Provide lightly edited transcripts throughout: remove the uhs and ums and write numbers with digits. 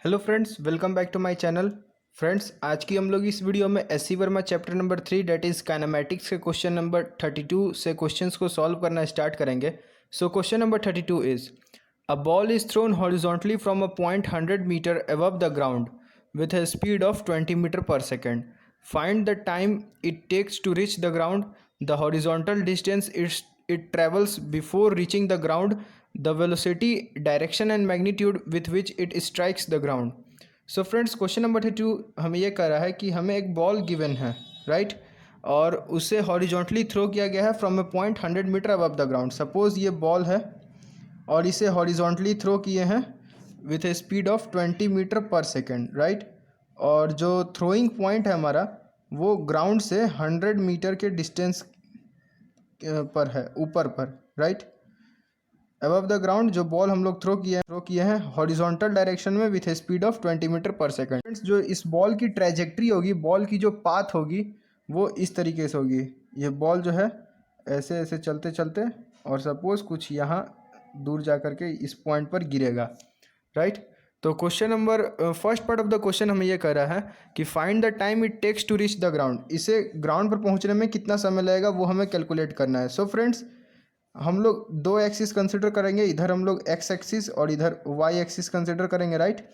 Hello friends, welcome back to my channel. Friends, आज की हम लोग इस वीडियो में S C Verma chapter number 3 that is kinematics के क्वेश्चन नंबर 32 से क्वेश्चंस को सॉल्व करना स्टार्ट करेंगे। So question number 32 is a ball is thrown horizontally from a point 100 metre above the ground with a speed of 20 meter per second. Find the time it takes to reach the ground, the horizontal distance it travels before reaching the ground, the velocity, direction and magnitude with which it strikes the ground. So friends, question number 32 हमें ये कह रहा है कि हमें एक ball given है, right, और उसे हॉरिजॉन्टली थ्रो किया गया है from a point 100 metre above the ground. Suppose ये बॉल है और इसे हॉरिजॉन्टली थ्रो किए हैं with a speed of 20 metre per second, right. और जो थ्रोइंग पॉइंट है हमारा वो ग्राउंड से 100 मीटर के डिस्टेंस पर है, ऊपर पर, राइट, अबव द ग्राउंड। जो बॉल हम लोग थ्रो किए हैं हॉरिजॉन्टल डायरेक्शन में with a speed of 20 metre per second. Friends, जो इस बॉल की ट्रेजेक्ट्री होगी, बॉल की जो पाथ होगी वो इस तरीके से होगी। ये बॉल जो है ऐसे ऐसे चलते चलते और सपोज कुछ यहाँ दूर जा कर के इस पॉइंट पर गिरेगा, राइट। तो question number first part of the question हमें ये कह रहा है कि find the time it takes to reach the ground. इसे ग्राउंड पर पहुंचने में कितना समय लगेगा वो हमें कैलकुलेट करना है। सो फ्रेंड्स, हम लोग दो एक्सिस कंसिडर करेंगे, इधर हम लोग एक्स एक्सिस और इधर वाई एक्सिस कंसिडर करेंगे, राइट।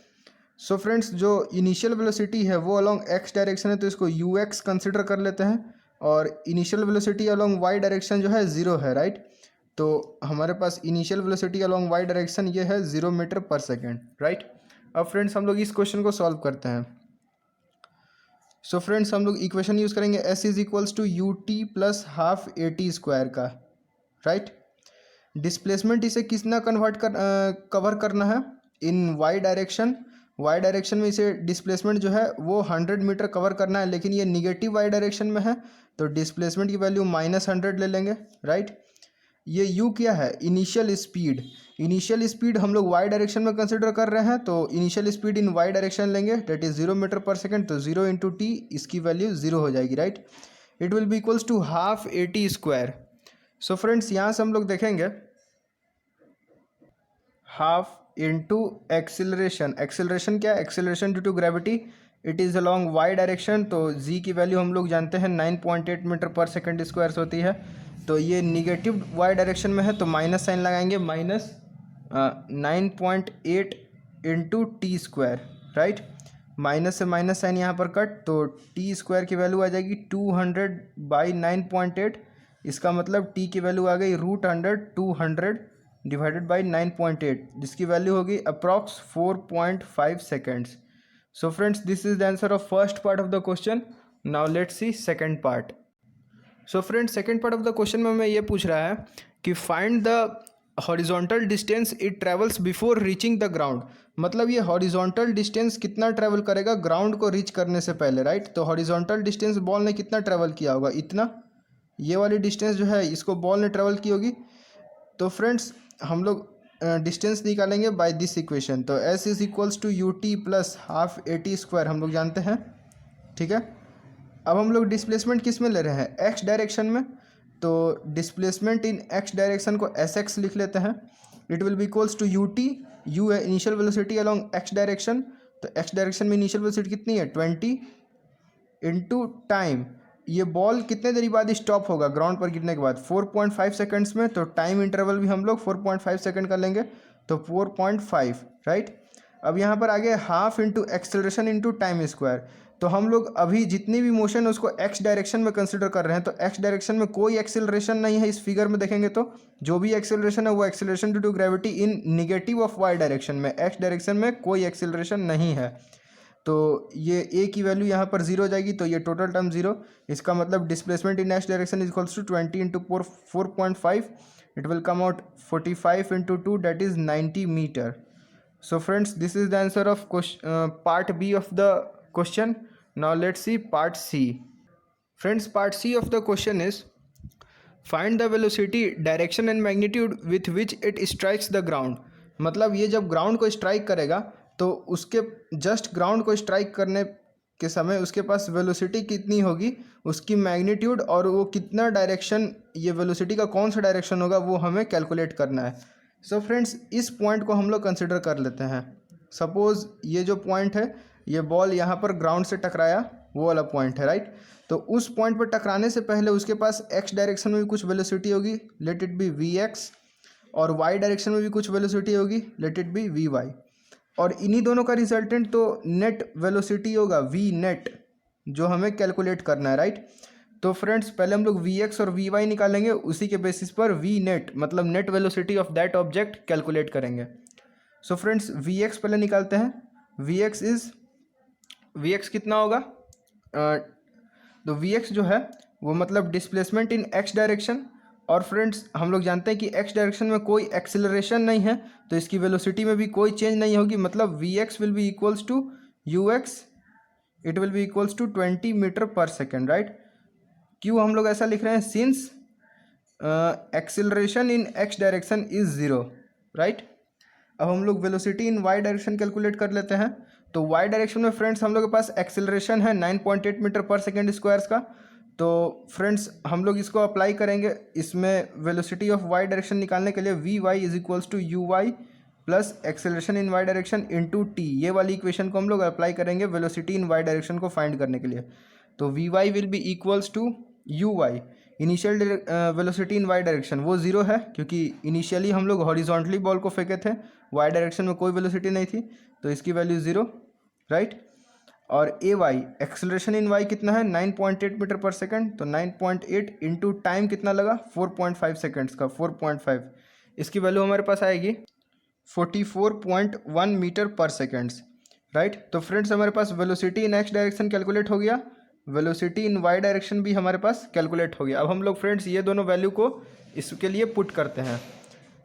सो फ्रेंड्स, जो इनिशियल वेलोसिटी है वो अलोंग एक्स डायरेक्शन है तो इसको यू एक्स कंसिडर कर लेते हैं, और initial velocity along Y direction जो है 0 है, राइट। तो हमारे पास initial velocity along Y direction ये है 0 मीटर पर सेकेंड, राइट। अब फ्रेंड्स, हम लोग इस क्वेश्चन को सॉल्व करते हैं। सो फ्रेंड्स, हम लोग इक्वेशन यूज़ करेंगे s is equals to you t plus half a t square का, राइट। डिस्प्लेसमेंट इसे कितना कवर करना है in y direction. Y direction में इसे डिस्प्लेसमेंट जो है वो 100 मीटर कवर करना है, लेकिन ये निगेटिव वाई डायरेक्शन में है तो डिस्प्लेसमेंट की वैल्यू -100 ले लेंगे, राइट। ये u क्या है? Initial speed. इनिशियल स्पीड हम लोग y डायरेक्शन में कंसिडर कर रहे हैं तो initial speed in y direction लेंगे, that is 0 metre per second. तो 0 इंटू टी, इसकी वैल्यू 0 हो जाएगी, right. It will be equals to half a t square. So friends, यहाँ से हम लोग देखेंगे हाफ इंटू एक्सिलरेशन। एक्सिलरेशन क्या है? Acceleration due to gravity, it is along Y direction. तो जी की वैल्यू हम लोग जानते हैं 9.8 मीटर पर सेकेंड स्क्वायर होती है। तो ये निगेटिव वाई डायरेक्शन में है तो माइनस साइन लगाएंगे, minus 9.8 into T square, right. Minus से माइनस साइन यहाँ पर कट, तो टी स्क्वायर की वैल्यू आ जाएगी 200 बाई 9.8। इसका मतलब टी की वैल्यू आ गई √100, 200 डिवाइडेड बाई 9.8, जिसकी वैल्यू होगी approx 4.5 seconds. So friends, this is the answer of first part of the question. Now let's see second part. So friends, second part of the question में हमें ये पूछ रहा है कि find the horizontal distance it travels before reaching the ground. मतलब ये horizontal distance कितना ट्रेवल करेगा ग्राउंड को रीच करने से पहले, राइट। तो हॉरिजॉन्टल डिस्टेंस बॉल ने कितना ट्रेवल किया होगा? इतना। ये वाली डिस्टेंस जो है इसको बॉल ने ट्रेवल की होगी। तो फ्रेंड्स, हम लोग डिस्टेंस निकालेंगे बाय दिस इक्वेशन। तो s is equals to you t plus half a t square हम लोग जानते हैं, ठीक है। अब हम लोग डिस्प्लेसमेंट किस में ले रहे हैं? एक्स डायरेक्शन में। तो डिस्प्लेसमेंट इन एक्स डायरेक्शन को एस एक्स लिख लेते हैं। It will be equals to you T, U है initial velocity along X direction. तो एक्स डायरेक्शन में इनिशियल वेलोसिटी कितनी है? 20 इंटू टाइम। ये बॉल कितने देरी बाद स्टॉप होगा ग्राउंड पर गिरने के बाद? 4.5 सेकेंड्स में। तो टाइम इंटरवल भी हम लोग 4.5 सेकेंड का लेंगे, तो 4.5, राइट। अब यहाँ पर आगे half into acceleration into time square. तो हम लोग अभी जितनी भी मोशन है उसको एक्स डायरेक्शन में कंसिडर कर रहे हैं, तो एक्स डायरेक्शन में कोई एक्सेलरेशन नहीं है। इस फिगर में देखेंगे तो जो भी एक्सेलरेशन है वो acceleration due to gravity in negative of y direction में। एक्स डायरेक्शन में कोई एक्सेलरेशन नहीं है, तो ये ए की वैल्यू यहाँ पर 0 हो जाएगी, तो ये टोटल टर्म 0। इसका मतलब displacement in x direction is equals to 20 into 4.5। It will come out 45 into 2, that is 90 metre. So friends, this is the answer of part B of the question. Now let's see part C. Friends, part C of the question is find the velocity, direction and magnitude with which it strikes the ground. मतलब ये जब ground को strike करेगा तो उसके just ground को strike करने के समय उसके पास वेलोसिटी कितनी होगी, उसकी मैग्नीट्यूड, और वो कितना डायरेक्शन, ये वेलोसिटी का कौन सा डायरेक्शन होगा वो हमें कैलकुलेट करना है। सो फ्रेंड्स, इस पॉइंट को हम लोग कंसिडर कर लेते हैं। सपोज ये जो पॉइंट है, ये बॉल यहाँ पर ग्राउंड से टकराया, वो वाला पॉइंट है, राइट। तो उस पॉइंट पर टकराने से पहले उसके पास एक्स डायरेक्शन में भी कुछ वेलोसिटी होगी, let it be v x, और वाई डायरेक्शन में भी कुछ वेलोसिटी होगी, let it be v y. और इन्हीं दोनों का रिजल्टेंट तो नेट वेलोसिटी होगा, वी नेट, जो हमें कैलकुलेट करना है, राइट। तो फ्रेंड्स पहले हम लोग वी एक्स और वी वाई निकालेंगे, उसी के बेसिस पर वी नेट मतलब net velocity of that object calculate करेंगे। सो फ्रेंड्स वी एक्स पहले निकालते हैं। वी एक्स कितना होगा, तो वी एक्स जो है वो मतलब डिस्प्लेसमेंट इन एक्स डायरेक्शन, और फ्रेंड्स हम लोग जानते हैं कि एक्स डायरेक्शन में कोई एक्सेलरेशन नहीं है, तो इसकी वेलोसिटी में भी कोई चेंज नहीं होगी, मतलब v x will be equals to u x, it will be equals to 20 metre per second, right. क्यों हम लोग ऐसा लिख रहे हैं, since acceleration in x direction is zero, right. अब हम लोग velocity in y direction calculate कर लेते हैं। तो वाई डायरेक्शन में फ्रेंड्स हम लोग के पास एक्सेलरेशन है 9.8 मीटर पर सेकेंड स्क्वायर्स का। तो फ्रेंड्स हम लोग इसको अप्लाई करेंगे, इसमें वेलोसिटी ऑफ वाई डायरेक्शन निकालने के लिए v y is equals to u y plus acceleration in y direction into t, ये वाली इक्वेशन को हम लोग अप्लाई करेंगे वेलोसिटी इन वाई डायरेक्शन को फाइंड करने के लिए। तो we y will be equals to u y, initial velocity in y direction वो ज़ीरो है, क्योंकि इनिशियली हम लोग हॉरिजॉन्टली बॉल को फेंके थे, वाई डायरेक्शन में कोई वेलोसिटी नहीं थी, तो इसकी वैल्यू ज़ीरो, राइट। और ए वाई एक्सेलरेशन इन वाई कितना है 9.8 मीटर पर सेकेंड, तो 9.8 इंटू टाइम कितना लगा 4.5 सेकेंड्स का, 4.5, इसकी वैल्यू हमारे पास आएगी 44.1 मीटर पर सेकेंड्स, राइट। तो फ्रेंड्स हमारे पास velocity in x direction calculate हो गया, वेलोसिटी इन वाई डायरेक्शन भी हमारे पास कैलकुलेट हो गया। अब हम लोग फ्रेंड्स ये दोनों वैल्यू को इसके लिए पुट करते हैं।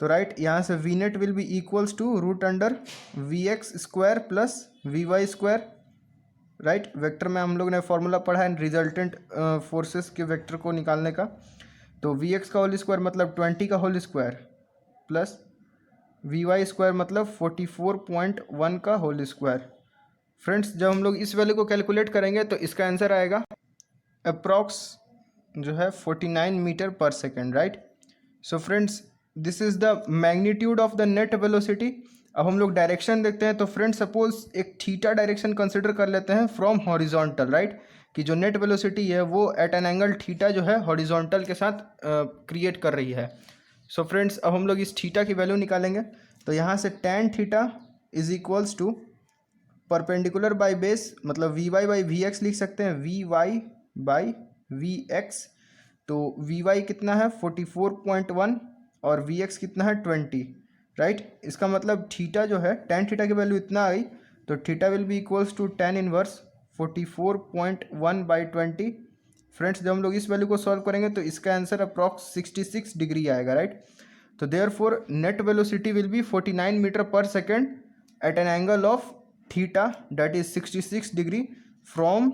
तो राइट यहाँ से v net will be equals to root under v x square plus v y square, right. Vector में हम लोग ने फॉर्मूला पढ़ा है रिजल्टेंट फोर्सेस के वेक्टर को निकालने का। तो वी एक्स का होल स्क्वायर मतलब 20 का whole square plus v y square मतलब 44.1 का होल स्क्वायर। फ्रेंड्स जब हम लोग इस वैल्यू को कैलकुलेट करेंगे तो इसका आंसर आएगा अप्रॉक्स जो है 49 metre per second, right. So friends this is the magnitude of the net velocity. अब हम लोग डायरेक्शन देखते हैं। तो फ्रेंड्स सपोज एक थीटा डायरेक्शन कंसिडर कर लेते हैं फ्रॉम हॉरिजॉन्टल, राइट, कि जो नेट वेलोसिटी है वो एट एन एंगल थीटा जो है हॉरिजॉन्टल के साथ क्रिएट कर रही है। सो फ्रेंड्स अब हम लोग इस थीटा की वैल्यू निकालेंगे। तो यहाँ से tan theta is equals to perpendicular by base मतलब V Y by V X लिख सकते हैं, V Y by V X. तो वी वाई कितना है 44.1 और वी एक्स कितना है 20, राइट। इसका मतलब थीटा जो है tan थीटा की वैल्यू इतना आई, तो theta will be equals to tan inverse 44.1 by 20। Friends जब हम लोग इस वैल्यू को सॉल्व करेंगे तो इसका आंसर अप्रॉक्स 66 डिग्री आएगा, राइट। तो therefore net velocity will be 49 metre per second at an angle of theta that is 66 degree from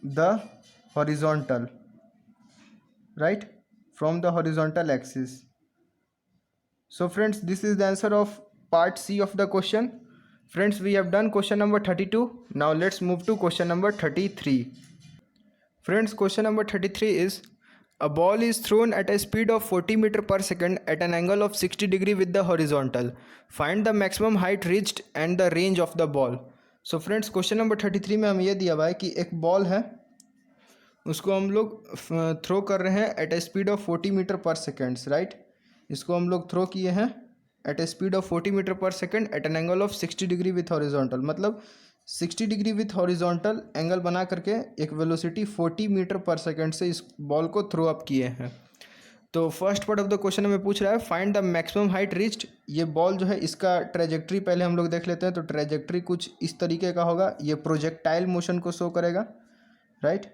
the horizontal, right, from the horizontal axis. So friends this is the answer of part C of the question. Friends we have done question number 32. Now let's move to question number 33. Friends question number 33 is a ball is thrown at a speed of 40 meter per second at an angle of 60 degree with the horizontal. Find the maximum height reached and the range of the ball. So friends question number 33 में हम ये दिया हुआ है कि एक ball है, उसको हम लोग थ्रो कर रहे हैं at a speed of 40 metre per seconds, right. इसको हम लोग थ्रो किए हैं at a speed of 40 metre per second at an angle of 60 degree with horizontal, मतलब 60 डिग्री विथ हॉरिजॉन्टल एंगल बना करके एक वेलोसिटी 40 मीटर पर सेकेंड से इस बॉल को थ्रो अप किए हैं। तो first part of the question हमें पूछ रहा है find the maximum height reached. ये बॉल जो है इसका ट्रेजेक्ट्री पहले हम लोग देख लेते हैं। तो ट्रेजेक्ट्री कुछ इस तरीके का होगा, ये प्रोजेक्टाइल मोशन को शो करेगा, राइट।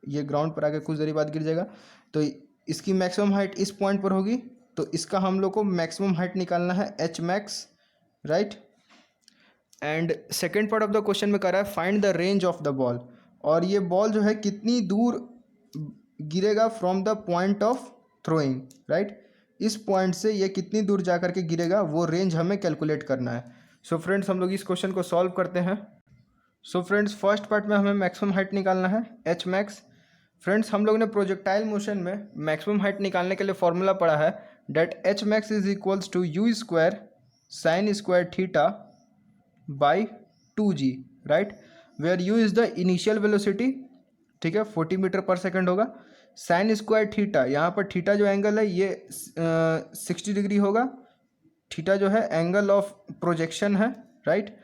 ये ग्राउंड पर आके कुछ देर बाद गिर जाएगा। तो इसकी मैक्सिमम हाइट इस पॉइंट पर होगी, तो इसका हम लोग को मैक्सिमम हाइट निकालना है H max, right. And second part of the question में कह रहा है find the range of the ball, और ये बॉल जो है कितनी दूर गिरेगा from the point of throwing, right. इस पॉइंट से ये कितनी दूर जा करके गिरेगा वो रेंज हमें कैलकुलेट करना है। सो फ्रेंड्स हम लोग इस क्वेश्चन को सॉल्व करते हैं। सो फ्रेंड्स फर्स्ट पार्ट में हमें मैक्सिमम हाइट निकालना है एच मैक्स। फ्रेंड्स हम लोग ने प्रोजेक्टाइल मोशन में मैक्सिमम हाइट निकालने के लिए फॉर्मूला पढ़ा है that h max is equals to u square sine square theta by 2g, right, where u is the initial velocity, ठीक है, 40 मीटर पर सेकेंड होगा। साइन स्क्वायर थीटा, यहाँ पर थीटा जो एंगल है ये 60 डिग्री होगा। थीटा जो है एंगल ऑफ प्रोजेक्शन है, राइट,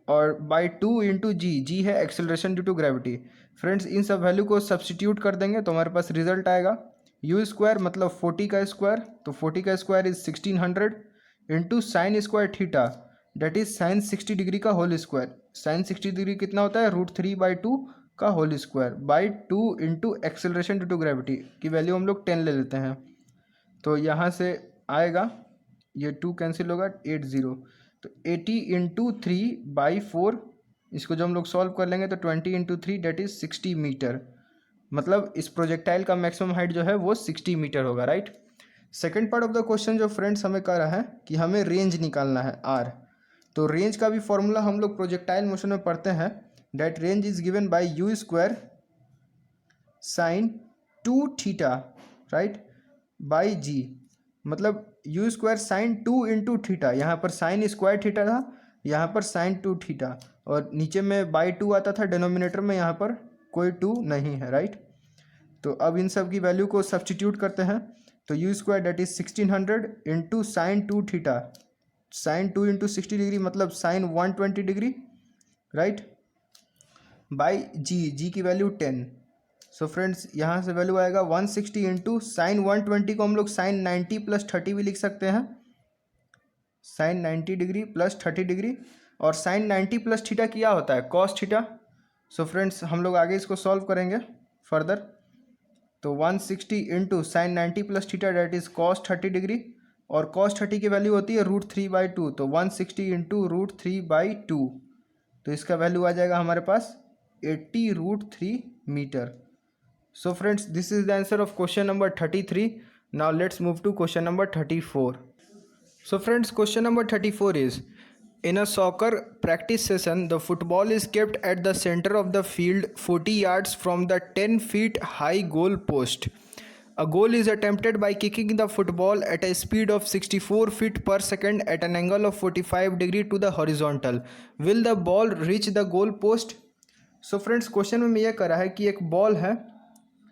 और बाई 2 इंटू जी, जी है acceleration due to gravity. Friends इन सब वैल्यू को सब्सटीट्यूट कर देंगे तो हमारे पास रिजल्ट आएगा यू स्क्वायर मतलब 40 का स्क्वायर, तो 40 का square is 1600 into sine square theta that is sine 60 degree का होल स्क्वायर। साइन 60 डिग्री कितना होता है, √3/2 का whole square by 2 into acceleration due to gravity की वैल्यू हम लोग 10 ले लेते हैं। तो यहाँ से आएगा ये 2 कैंसिल होगा 80, तो 80 इंटू 3/4, इसको जब हम लोग सॉल्व कर लेंगे तो 20 इंटू 3 डेट इज 60 मीटर। मतलब इस प्रोजेक्टाइल का मैक्सिमम हाइट जो है वो 60 मीटर होगा, right. Second part of the question जो फ्रेंड्स हमें कह रहा है कि हमें रेंज निकालना है आर। तो रेंज का भी फॉर्मूला हम लोग प्रोजेक्टाइल मोशन में पढ़ते हैं, that range is given by U square sine 2 theta, right, by G, मतलब U square sine 2 into theta, यहाँ पर साइन स्क्वायर थीटा था, यहाँ पर साइन 2 थीटा, और नीचे में बाई 2 आता था डिनोमिनेटर में, यहाँ पर कोई 2 नहीं है, राइट। तो अब इन सब की वैल्यू को सब्सटीट्यूट करते हैं, तो u square that is 1600 into sine 2 theta, sine 2 into 60 degree मतलब sine 120 degree, right, by g, g की वैल्यू 10। सो फ्रेंड्स यहाँ से वैल्यू आएगा 160 इंटू साइन 120 को हम लोग साइन 90 प्लस 30 भी लिख सकते हैं, साइन 90 डिग्री प्लस 30 डिग्री, और साइन 90 प्लस थीटा क्या होता है, कॉस थीटा। सो फ्रेंड्स हम लोग आगे इसको सॉल्व करेंगे फर्दर, तो 160 into sine 90 plus theta that is cos 30 degree, और कॉस 30 की वैल्यू होती है √3/2, तो 160 इंटू √3/2, तो इसका वैल्यू आ जाएगा हमारे पास 80√3 metre. So friends, this is the answer of question number 33. Now let's move to question number 34. So friends, question number 34 is, in a soccer practice session, the football is kept at the center of the field 40 yards from the 10 feet high goal post. A goal is attempted by kicking the football at a speed of 64 feet per second at an angle of 45 degree to the horizontal. Will the ball reach the goal post? So friends, question में यह करा है कि एक ball है,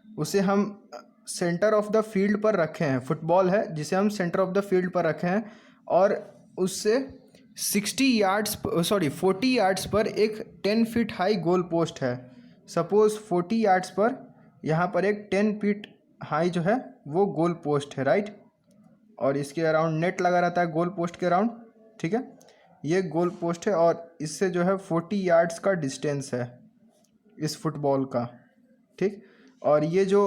उसे हम centre of the field पर रखे हैं, फुटबॉल है जिसे हम सेंटर ऑफ द फील्ड पर रखे हैं, और उससे 40 यार्ड्स पर एक 10 फीट हाई गोल पोस्ट है। सपोज 40 यार्ड्स पर यहाँ पर एक 10 फीट हाई जो है वो गोल पोस्ट है, राइट, और इसके अराउंड नेट लगा रहता है गोल पोस्ट के अराउंड, ठीक है, ये गोल पोस्ट है, और इससे जो है 40 यार्ड्स का डिस्टेंस है इस फुटबॉल का, ठीक, और ये जो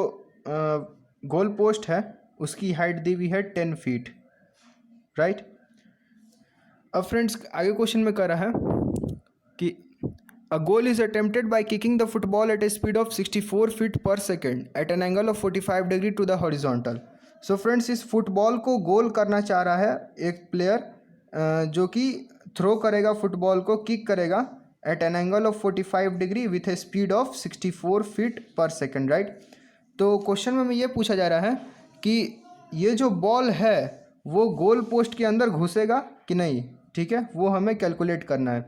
गोल पोस्ट है उसकी हाइट दी हुई है 10 फीट, राइट। अब फ्रेंड्स आगे क्वेश्चन में कह रहा है कि a goal is attempted by kicking the football at a speed of 64 feet per second at an angle of 45 degree to the horizontal. So friends इस फुटबॉल को गोल करना चाह रहा है एक प्लेयर जो कि थ्रो करेगा, फुटबॉल को किक करेगा at an angle of 45 degree with a speed of 64 feet per second, right. तो क्वेश्चन में ये पूछा जा रहा है कि ये जो बॉल है वो गोल पोस्ट के अंदर घुसेगा कि नहीं, ठीक है, वो हमें कैलकुलेट करना है।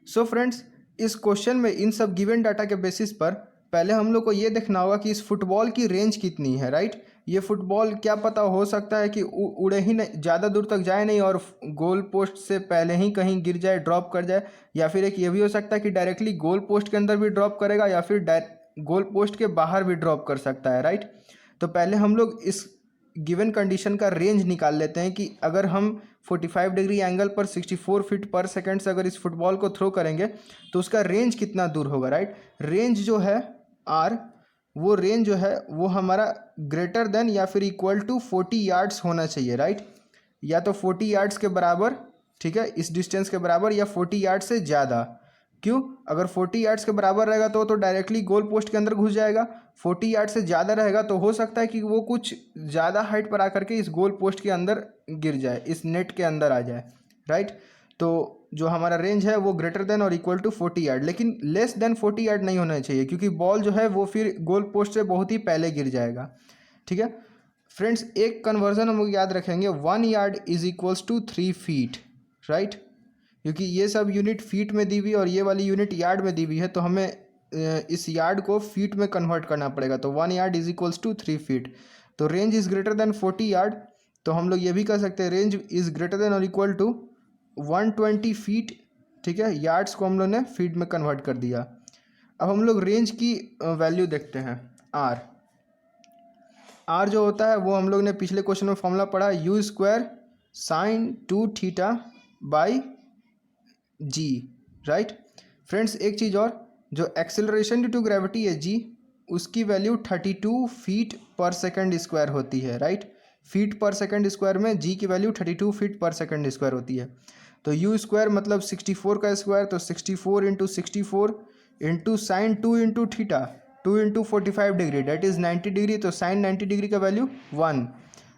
सो फ्रेंड्स इस क्वेश्चन में इन सब गिवन डाटा के बेसिस पर पहले हम लोग को ये देखना होगा कि इस फुटबॉल की रेंज कितनी है, राइट। ये फुटबॉल क्या पता हो सकता है कि उड़े ही नहीं, ज़्यादा दूर तक जाए नहीं और गोल पोस्ट से पहले ही कहीं गिर जाए, ड्रॉप कर जाए, या फिर एक ये भी हो सकता है कि डायरेक्टली गोल पोस्ट के अंदर भी ड्रॉप करेगा या फिर गोल पोस्ट के बाहर भी ड्रॉप कर सकता है, राइट। तो पहले हम लोग इस गिवन कंडीशन का रेंज निकाल लेते हैं कि अगर हम 45 डिग्री एंगल पर 64 फीट पर सेकंड से अगर इस फुटबॉल को थ्रो करेंगे तो उसका रेंज कितना दूर होगा, राइट। रेंज जो है आर, वो रेंज जो है वो हमारा ग्रेटर देन या फिर इक्वल टू 40 यार्ड्स होना चाहिए, राइट, या तो 40 यार्ड्स के बराबर, ठीक है, इस डिस्टेंस के बराबर, या 40 यार्ड से ज़्यादा। क्यों, अगर 40 यार्ड्स के बराबर रहेगा तो डायरेक्टली गोल पोस्ट के अंदर घुस जाएगा, 40 यार्ड से ज़्यादा रहेगा तो हो सकता है कि वो कुछ ज़्यादा हाइट पर आकर के इस गोल पोस्ट के अंदर गिर जाए, इस नेट के अंदर आ जाए, राइट। तो जो हमारा रेंज है वो ग्रेटर देन और इक्वल टू 40 यार्ड, लेकिन लेस देन 40 यार्ड नहीं होना चाहिए क्योंकि बॉल जो है वो फिर गोल पोस्ट से बहुत ही पहले गिर जाएगा, ठीक है। फ्रेंड्स एक कन्वर्जन हम लोग याद रखेंगे, 1 yard is equals to 3 feet, right. क्योंकि ये सब यूनिट फीट में दी हुई और ये वाली यूनिट यार्ड में दी हुई है, तो हमें इस यार्ड को फीट में कन्वर्ट करना पड़ेगा। तो 1 yard is equals to 3 feet. तो range is greater than 40 yard, तो हम लोग ये भी कर सकते हैं रेंज इज़ ग्रेटर देन और इक्वल टू 120 फीट। ठीक है, यार्ड्स को हम लोग ने फीट में कन्वर्ट कर दिया। अब हम लोग रेंज की वैल्यू देखते हैं। आर जो होता है वो हम लोग ने पिछले क्वेश्चन में फॉर्मूला पढ़ा, u square sine 2 theta by g, right. Friends एक चीज़ और, जो एक्सेलरेशन ड्यू टू ग्रेविटी है जी, उसकी वैल्यू 32 फीट पर सेकंड स्क्वायर होती है, राइट। फीट पर सेकंड स्क्वायर में जी की वैल्यू 32 फीट पर सेकंड स्क्वायर होती है। तो यू स्क्वायर मतलब 64 का स्क्वायर, तो 64 into 64 into sine 2 into theta 2 into 45 degree that is 90 degree, तो साइन 90 डिग्री का वैल्यू 1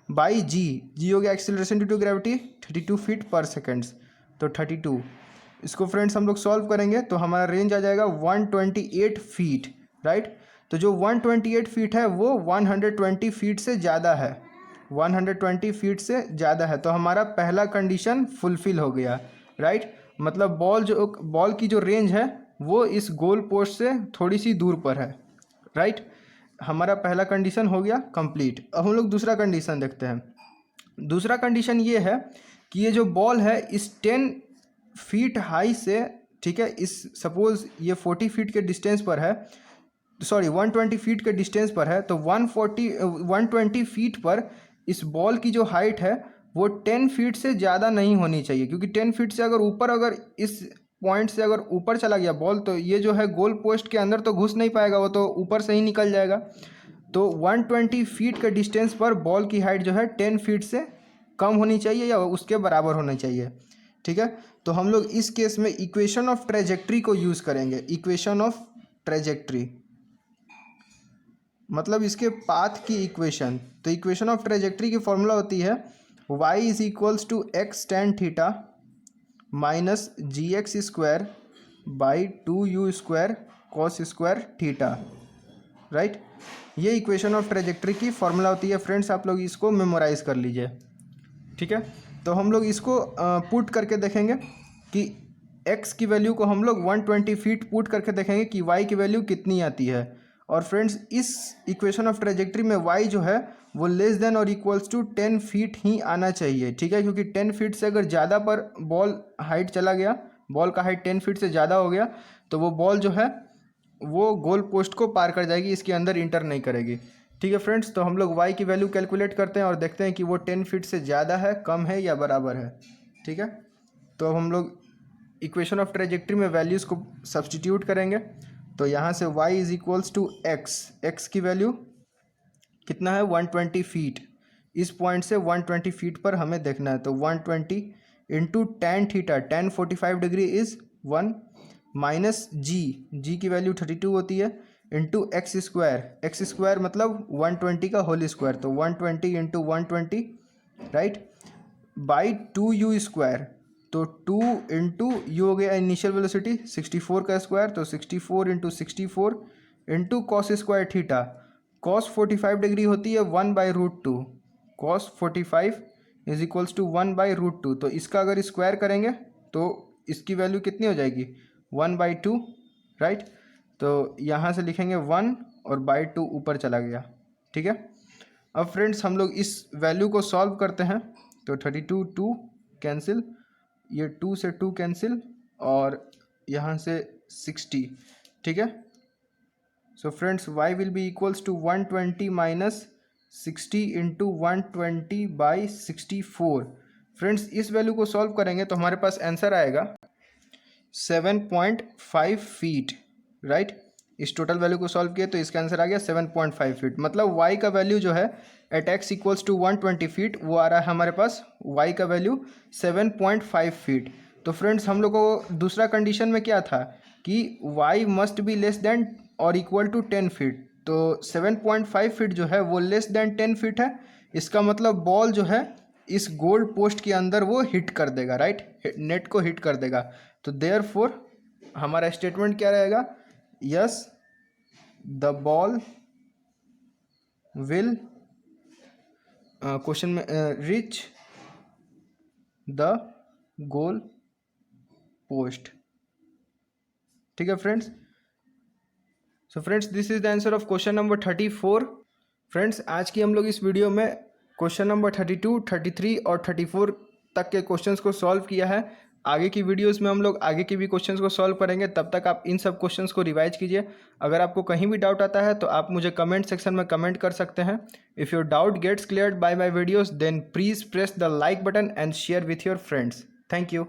बाई जी हो गया acceleration due to gravity 32 feet per seconds, तो 32। इसको फ्रेंड्स हम लोग सॉल्व करेंगे तो हमारा रेंज आ जाएगा 128 फीट, राइट। तो जो 128 फीट है वो 120 फीट से ज़्यादा है, 120 फीट से ज़्यादा है, तो हमारा पहला कंडीशन फुलफिल हो गया, राइट। मतलब बॉल की जो रेंज है वो इस गोल पोस्ट से थोड़ी सी दूर पर है, राइट। हमारा पहला कंडीशन हो गया कंप्लीट। अब हम लोग दूसरा कंडीशन देखते हैं। दूसरा कंडीशन ये है कि ये जो बॉल है इस 10 फीट हाई से, ठीक है, इस सपोज ये 40 फीट के डिस्टेंस पर है, सॉरी 120 फीट के डिस्टेंस पर है, तो 120 फीट पर इस बॉल की जो हाइट है वो 10 फीट से ज़्यादा नहीं होनी चाहिए, क्योंकि 10 फीट से अगर ऊपर, अगर इस पॉइंट से अगर ऊपर चला गया बॉल, तो ये जो है गोल पोस्ट के अंदर तो घुस नहीं पाएगा, वो तो ऊपर से ही निकल जाएगा। तो 120 फीट के डिस्टेंस पर बॉल की हाइट जो है 10 फीट से कम होनी चाहिए या उसके बराबर होना चाहिए, ठीक है। तो हम लोग इस केस में इक्वेशन ऑफ ट्रेजेक्ट्री को यूज़ करेंगे। इक्वेशन ऑफ ट्रेजेक्ट्री मतलब इसके पाथ की इक्वेशन। तो इक्वेशन ऑफ ट्रेजेक्ट्री की फॉर्मूला होती है y is equals to x tan theta minus g x square by 2u square cos square theta, right. ये इक्वेशन ऑफ ट्रेजेक्ट्री की फॉर्मूला होती है फ्रेंड्स, आप लोग इसको मेमोराइज कर लीजिए, ठीक है। तो हम लोग इसको पुट करके देखेंगे कि x की वैल्यू को हम लोग 120 फीट पुट करके देखेंगे कि y की वैल्यू कितनी आती है। और फ्रेंड्स इस इक्वेशन ऑफ ट्रेजेक्ट्री में y जो है वो लेस देन और इक्वल्स टू 10 फीट ही आना चाहिए, ठीक है, क्योंकि 10 फीट से अगर ज़्यादा पर बॉल हाइट चला गया, बॉल का हाइट 10 फीट से ज़्यादा हो गया, तो वो बॉल जो है वो गोल पोस्ट को पार कर जाएगी, इसके अंदर इंटर नहीं करेगी, ठीक है फ्रेंड्स। तो हम लोग y की वैल्यू कैलकुलेट करते हैं और देखते हैं कि वो 10 फीट से ज़्यादा है, कम है या बराबर है, ठीक है। तो अब हम लोग इक्वेशन ऑफ ट्रेजेक्ट्री में वैल्यूज़ को सब्सटीट्यूट करेंगे। तो यहाँ से y is equals to x की वैल्यू कितना है 120 फीट, इस पॉइंट से 120 फीट पर हमें देखना है, तो 120 into tan theta, tan 45 degree is 1 minus G की वैल्यू 32 होती है, इंटू एक्स स्क्वायर मतलब 120 का होल स्क्वायर, तो 120 into 120, right, by 2u square, तो 2 इंटू यू हो गया इनिशियल वेलोसिटी 64 का स्क्वायर, तो 64 into 64 into cos square theta, cos 45 degree होती है 1/√2, कॉस 45 इज इक्वल्स टू 1/√2, तो इसका अगर स्क्वायर करेंगे तो इसकी वैल्यू कितनी हो जाएगी 1/2, राइट। तो यहाँ से लिखेंगे 1 और बाई 2 ऊपर चला गया, ठीक है। अब फ्रेंड्स हम लोग इस वैल्यू को सॉल्व करते हैं, तो 32 2 कैंसिल, ये 2 से 2 कैंसिल, और यहाँ से 60, ठीक है। So friends y will be equals to 120 minus 60 into 120 by 64। Friends इस वैल्यू को सॉल्व करेंगे तो हमारे पास आंसर आएगा 7.5 फीट, राइट। इस टोटल वैल्यू को सॉल्व किए तो इसका आंसर आ गया 7.5 फीट। मतलब y का वैल्यू जो है at x equals to 120 feet, वो आ रहा है हमारे पास y का वैल्यू 7.5 फीट। तो फ्रेंड्स हम लोग को दूसरा कंडीशन में क्या था कि y must be less than और इक्वल टू 10 फीट, तो 7.5 फीट जो है वो लेस देन 10 फीट है। इसका मतलब बॉल जो है इस गोल पोस्ट के अंदर वो हिट कर देगा, राइट, नेट को हिट कर देगा। तो देयरफॉर हमारा स्टेटमेंट क्या रहेगा, yes the ball will question में रीच द गोल पोस्ट। ठीक है friends. So friends this is the answer of question number 34। Friends आज की हम लोग इस वीडियो में क्वेश्चन नंबर 32, 33 और 34 तक के क्वेश्चंस को सॉल्व किया है। आगे की वीडियोस में हम लोग आगे के भी क्वेश्चंस को सॉल्व करेंगे, तब तक आप इन सब क्वेश्चंस को रिवाइज कीजिए। अगर आपको कहीं भी डाउट आता है तो आप मुझे कमेंट सेक्शन में कमेंट कर सकते हैं। If your doubt gets cleared by my videos then please press the like button and share with your friends. Thank you.